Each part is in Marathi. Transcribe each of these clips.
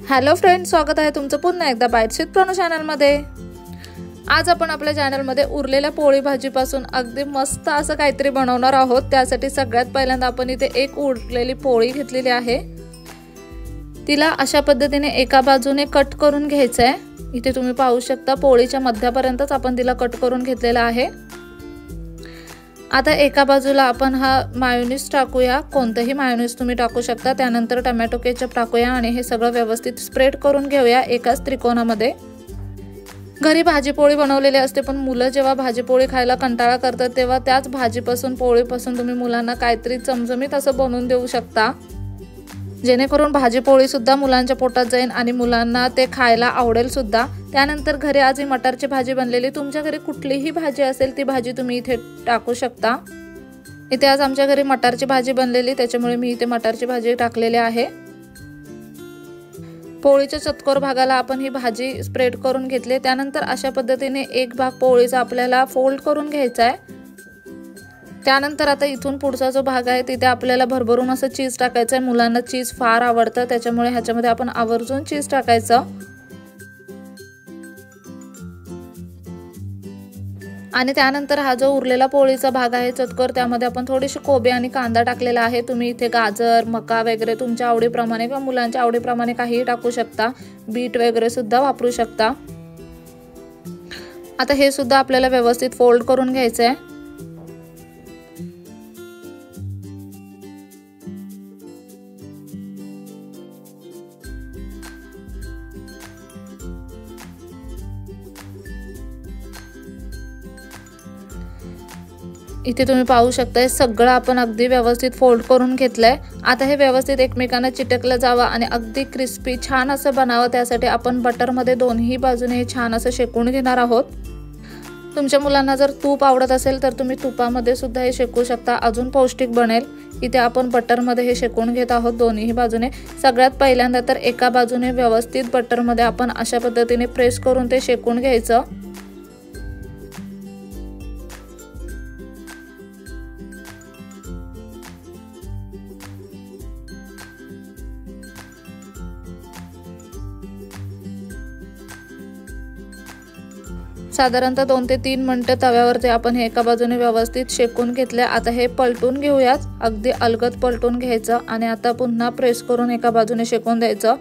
हॅलो फ्रेंड्स, स्वागत आहे तुमचं पुन्हा एकदा बाईट्स विथ प्रणू चॅनलमध्ये। आज आपण आपल्या चॅनलमध्ये उरलेल्या पोळी भाजीपासून अगदी मस्त असं काहीतरी बनवणार आहोत। त्यासाठी सगळ्यात पहिल्यांदा आपण इथे एक उरलेली पोळी घेतलेली आहे। तिला अशा पद्धतीने एका बाजूने कट करून घ्यायचं आहे। इथे तुम्ही पाहू शकता पोळीच्या मध्यापर्यंतच आपण तिला कट करून घेतलेला आहे। आता एका बाजूला आपण हा मायोनीज टाकूया, कोणतेही मायोनीज तुम्ही टाकू शकता। त्यानंतर टोमॅटो केचप टाकूया आणि हे सगळं व्यवस्थित स्प्रेड करून घेऊया एकाच त्रिकोणामध्ये। घरी भाजीपोळी बनवलेली असते, पण मुलं जेव्हा भाजीपोळी खायला कंटाळा करतात तेव्हा त्याच भाजीपासून पोळीपासून तुम्ही मुलांना काहीतरी चमचमीत असं बनवून देऊ शकता, जेणेकरून भाजीपोळी सुद्धा मुलांच्या पोटात जाईल आणि मुलांना ते खायला आवडेल सुद्धा। त्यानंतर घरी आज ही मटारची भाजी बनलेली, तुमच्या घरी कुठलीही भाजी असेल ती भाजी तुम्ही इथे टाकू शकता। इथे आज आमच्या घरी मटारची भाजी बनलेली, त्याच्यामुळे मी इथे मटारची भाजी टाकलेली आहे। पोळीच्या चतकोर भागाला आपण ही भाजी स्प्रेड करून घेतली। त्यानंतर अशा पद्धतीने एक भाग पोळीचा आपल्याला फोल्ड करून घ्यायचा आहे। त्यानंतर आता इथून पुढचा जो भाग आहे तिथे आपल्याला भरभरून असं चीज टाकायचं आहे। मुलांना चीज फार आवडतं, त्याच्यामुळे ह्याच्यामध्ये आपण आवर्जून चीज टाकायचं। आणि त्यानंतर हा जो उरलेला पोळीचा भाग आहे चतकोर, त्यामध्ये आपण थोडीशी कोबी आणि कांदा टाकलेला आहे। तुम्ही इथे गाजर, मका वगैरे तुमच्या आवडीप्रमाणे किंवा मुलांच्या आवडीप्रमाणे काहीही टाकू शकता। बीट वगैरे सुद्धा वापरू शकता। आता हे सुद्धा आपल्याला व्यवस्थित फोल्ड करून घ्यायचं आहे। इथे तुम्ही पाहू शकता हे सगळं आपण अगदी व्यवस्थित फोल्ड करून घेतलंय। आता हे व्यवस्थित एकमेकांना चिटकलं जावं आणि अगदी क्रिस्पी छान असं बनावं, त्यासाठी आपण बटरमध्ये दोन्ही बाजूने हे छान असं शेकून घेणार आहोत। तुमच्या मुलांना जर तूप आवडत असेल तर तुम्ही तुपामध्ये सुद्धा हे शेकू शकता, अजून पौष्टिक बनेल। इथे आपण बटरमध्ये हे शेकून घेत आहोत दोन्ही बाजूने। सगळ्यात पहिल्यांदा तर एका बाजूने व्यवस्थित बटरमध्ये आपण अशा पद्धतीने प्रेस करून ते शेकून घ्यायचं। साधारणतः 2 ते 3 मिनिटं तव्यावरती आपण हे एका बाजूने व्यवस्थित शेकून घेतले। आता हे पलटून घेऊयात, अगदी अलगद पलटून घ्यायचं आणि आता पुन्हा प्रेस करून एका बाजूने शेकून द्यायचं,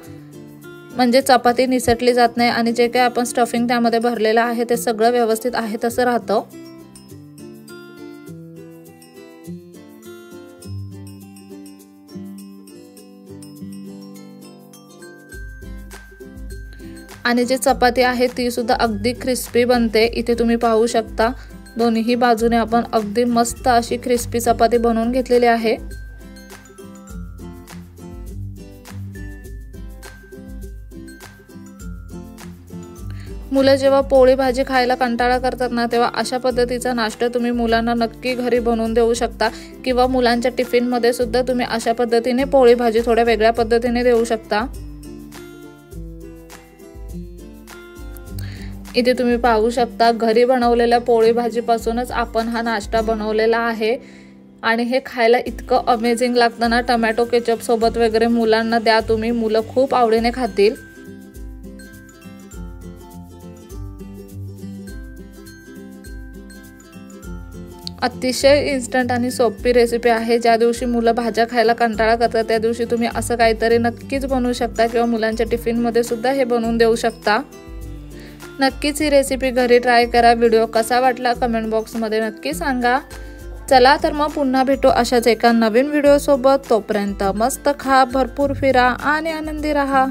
म्हणजे चपाती निसटली जात नाही आणि जे काही आपण स्टफिंग त्यामध्ये भरलेलं आहे ते सगळं व्यवस्थित आहे तसं राहतं। आणि जी चपाती आहे ती सुद्धा अगदी क्रिस्पी बनते। इथे तुम्ही पाहू शकता दोन्ही बाजूने आपण अगदी मस्त अशी क्रिस्पी चपाती बनवून घेतलेली आहे। मुलं जेव्हा पोळी भाजी खायला कंटाळा करतात ना, तेव्हा अशा पद्धतीचा नाश्ता तुम्ही मुलांना नक्की घरी बनवून देऊ शकता, किंवा मुलांच्या टिफिन मध्ये सुद्धा तुम्ही अशा पद्धतीने पोळी भाजी थोड्या वेगळ्या पद्धतीने देऊ शकता। इथे तुम्ही पाहू शकता घरी बनवलेल्या पोळी भाजीपासूनच आपण हा नाश्ता बनवलेला आहे आणि हे खायला इतकं अमेझिंग लागतं ना। टोमॅटो केचप सोबत वगैरे मुलांना द्या तुम्ही, मुलं खूप आवडीने खातील। अतिशय इन्स्टंट आणि सोपी रेसिपी आहे। ज्या दिवशी मुलं भाज्या खायला कंटाळा करतात त्या दिवशी तुम्ही असं काहीतरी नक्कीच बनवू शकता, किंवा मुलांच्या टिफिनमध्ये सुद्धा हे बनवून देऊ शकता। नक्कीच ही रेसिपी घरी ट्राय करा। व्हिडिओ कसा वाटला कमेंट बॉक्समध्ये नक्की सांगा। चला तर मग पुन्हा भेटू अशाच एका नवीन व्हिडिओ सोबत। तोपर्यंत मस्त खा, भरपूर फिरा आणि आनंदी राहा।